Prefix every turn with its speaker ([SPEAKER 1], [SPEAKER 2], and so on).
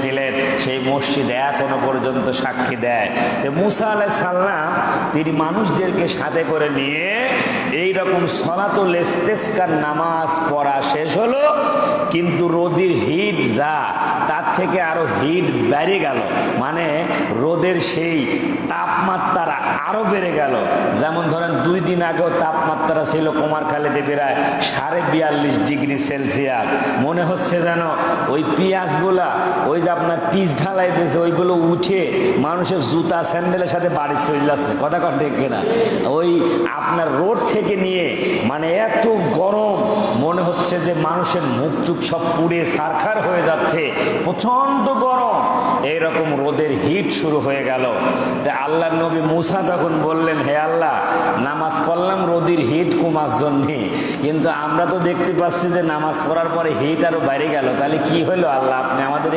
[SPEAKER 1] ছিলেন সেই মসজিদ এখনো পর্যন্ত সাক্ষী দেয়। মুসা আলাইহিস সালাম তিনি মানুষদেরকে সাথে করে নিয়ে এই রকম সলাতুল ইস্তিসকার নামাজ পড়া শেষ হলো, কিন্তু রোদের হিট যা তার থেকে আরো হিট বেড়ে গেল, মানে রোদের সেই তাপমাত্রা আরো বেড়ে গেল। যেমন ধরেন 2 দিন আগেও তাপমাত্রা ছিল কুমারখালীতে প্রায় 42.5 ডিগ্রি সেলসিয়াস। মনে হচ্ছে যেন ওই পেঁয়াজগুলা ওই যে আপনার পিচ ঢালাই দিয়েছে ওইগুলো উঠে মানুষের জুতা স্যান্ডেলের সাথে বাড়ি চলে যাচ্ছে, কথা কন ঠিক কিনা? ওই আপনার রোড থেকে নিয়ে মানে এত গরম, মনে হচ্ছে যে মানুষের মুখ চুখ সব পুড়ে ছারখার হয়ে যাচ্ছে, প্রচন্ড গরম। এইরকম রোদের হিট শুরু হয়ে গেল। তাই আল্লাহর নবী মুসা তখন বললেন, হে আল্লাহ, নামাজ পড়লাম রোদের হিট কমার জন্যে, কিন্তু আমরা তো দেখতে পাচ্ছি যে নামাজ পড়ার পরে হিট আরো বাইরে গেল, তাহলে কি হলো আল্লাহ, আপনি আমাদের